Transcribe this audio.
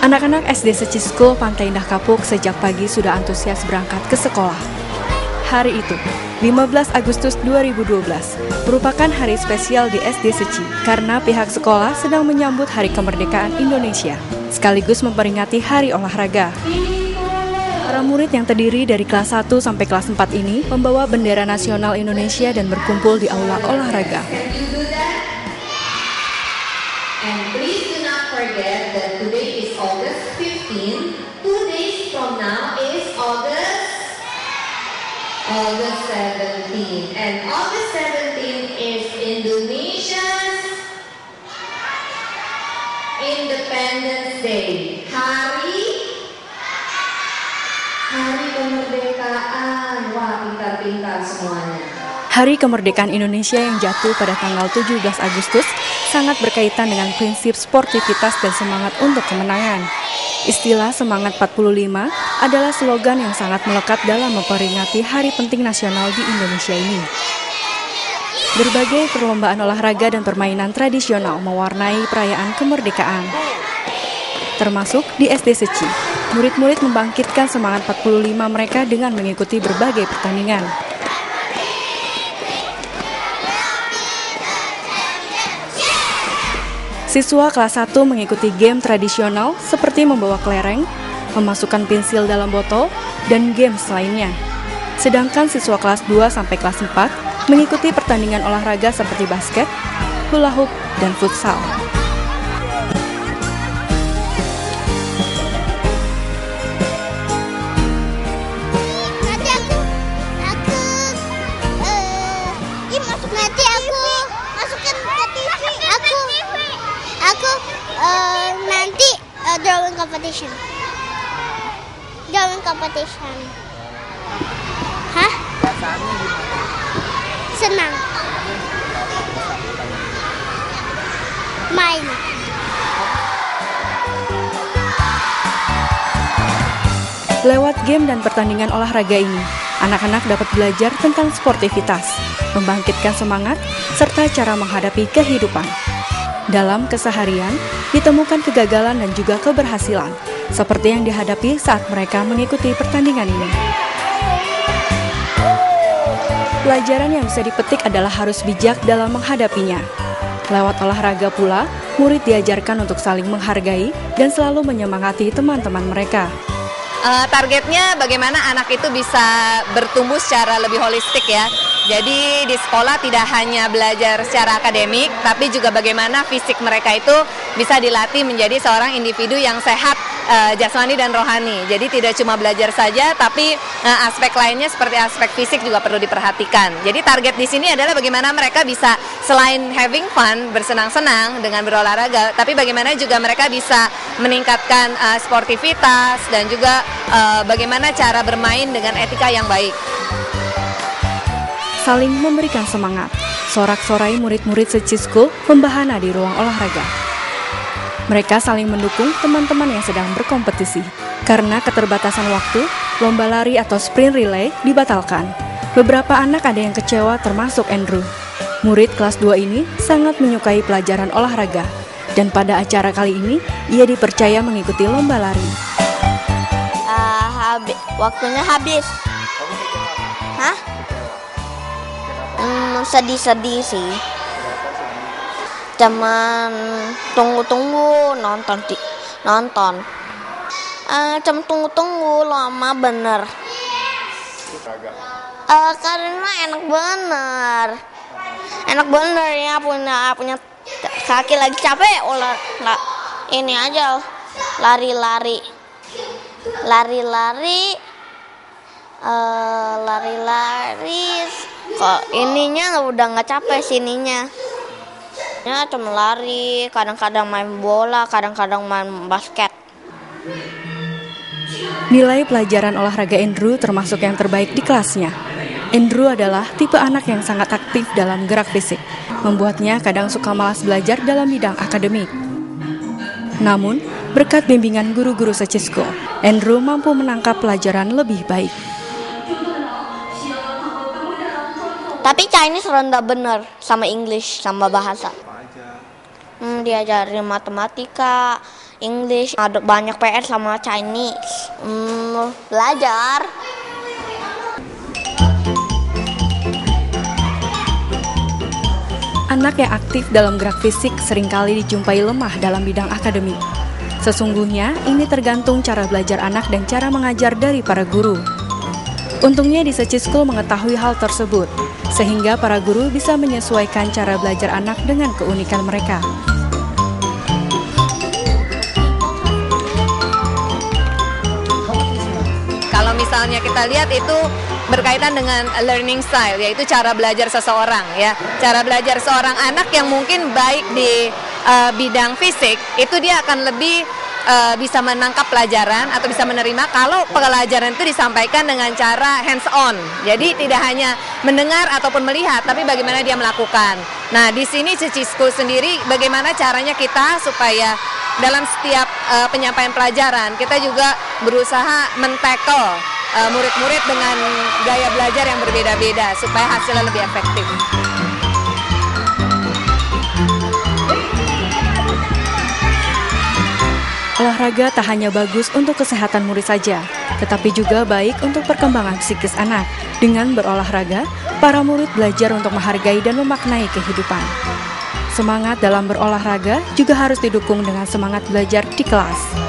Anak-anak SD Seci School Pantai Indah Kapuk sejak pagi sudah antusias berangkat ke sekolah. Hari itu, 15 Agustus 2012, merupakan hari spesial di SD Seci karena pihak sekolah sedang menyambut Hari Kemerdekaan Indonesia, sekaligus memperingati Hari Olahraga. Para murid yang terdiri dari kelas 1 sampai kelas 4 ini membawa bendera nasional Indonesia dan berkumpul di aula olahraga. And please do not forget that today is August 15. 2 days from now is August 17. And August 17 is Indonesia's Independence Day. Hari Kemerdekaan. Wah, pintar-pintar semuanya. Hari Kemerdekaan Indonesia yang jatuh pada tanggal 17 Agustus sangat berkaitan dengan prinsip sportivitas dan semangat untuk kemenangan. Istilah Semangat 45 adalah slogan yang sangat melekat dalam memperingati hari penting nasional di Indonesia ini. Berbagai perlombaan olahraga dan permainan tradisional mewarnai perayaan kemerdekaan. Termasuk di SD Seci, murid-murid membangkitkan semangat 45 mereka dengan mengikuti berbagai pertandingan. Siswa kelas 1 mengikuti game tradisional seperti membawa kelereng, memasukkan pensil dalam botol, dan games lainnya. Sedangkan siswa kelas 2 sampai kelas 4 mengikuti pertandingan olahraga seperti basket, hula hoop, dan futsal. Drawing competition. Hah? Senang. Main. Lewat game dan pertandingan olahraga ini, anak-anak dapat belajar tentang sportivitas, membangkitkan semangat, serta cara menghadapi kehidupan. Dalam keseharian, ditemukan kegagalan dan juga keberhasilan, seperti yang dihadapi saat mereka mengikuti pertandingan ini. Pelajaran yang bisa dipetik adalah harus bijak dalam menghadapinya. Lewat olahraga pula, murid diajarkan untuk saling menghargai dan selalu menyemangati teman-teman mereka. Targetnya bagaimana anak itu bisa bertumbuh secara lebih holistik ya. Jadi di sekolah tidak hanya belajar secara akademik, tapi juga bagaimana fisik mereka itu bisa dilatih menjadi seorang individu yang sehat jasmani dan rohani. Jadi tidak cuma belajar saja, tapi aspek lainnya seperti aspek fisik juga perlu diperhatikan. Jadi target di sini adalah bagaimana mereka bisa selain having fun, bersenang-senang dengan berolahraga, tapi bagaimana juga mereka bisa meningkatkan sportivitas dan juga bagaimana cara bermain dengan etika yang baik. Saling memberikan semangat, sorak-sorai murid-murid Seci School membahana di ruang olahraga. Mereka saling mendukung teman-teman yang sedang berkompetisi. Karena keterbatasan waktu, lomba lari atau sprint relay dibatalkan. Beberapa anak ada yang kecewa termasuk Andrew. Murid kelas 2 ini sangat menyukai pelajaran olahraga. Dan pada acara kali ini, ia dipercaya mengikuti lomba lari. Waktunya habis. Hah? Sedih-sedih sih. Cuman tunggu-tunggu nonton. Cuman tunggu-tunggu lama bener. Karena enak bener ya punya kaki lagi capek ini aja lari-lari kok ininya udah nggak capek sininya ya, cuma lari, kadang-kadang main bola, kadang-kadang main basket. Nilai pelajaran olahraga Andrew termasuk yang terbaik di kelasnya. Andrew adalah tipe anak yang sangat aktif dalam gerak fisik, membuatnya kadang suka malas belajar dalam bidang akademik. Namun, berkat bimbingan guru-guru Seci School, Andrew mampu menangkap pelajaran lebih baik. Tapi Chinese rendah bener sama English, sama bahasa. Diajarin matematika, English, ada banyak PR sama Chinese. Belajar. Anak yang aktif dalam gerak fisik seringkali dijumpai lemah dalam bidang akademik. Sesungguhnya, ini tergantung cara belajar anak dan cara mengajar dari para guru. Untungnya di Seci School mengetahui hal tersebut, sehingga para guru bisa menyesuaikan cara belajar anak dengan keunikan mereka. Kalau misalnya kita lihat itu berkaitan dengan learning style, yaitu cara belajar seseorang ya. Cara belajar seorang anak yang mungkin baik di bidang fisik, itu dia akan lebih bisa menangkap pelajaran atau bisa menerima kalau pelajaran itu disampaikan dengan cara hands on. Jadi tidak hanya mendengar ataupun melihat, tapi bagaimana dia melakukan. Nah, di sini Seci School sendiri bagaimana caranya kita supaya dalam setiap penyampaian pelajaran kita juga berusaha men-tackle murid-murid dengan gaya belajar yang berbeda-beda supaya hasilnya lebih efektif. Olahraga tak hanya bagus untuk kesehatan murid saja, tetapi juga baik untuk perkembangan psikis anak. Dengan berolahraga, para murid belajar untuk menghargai dan memaknai kehidupan. Semangat dalam berolahraga juga harus didukung dengan semangat belajar di kelas.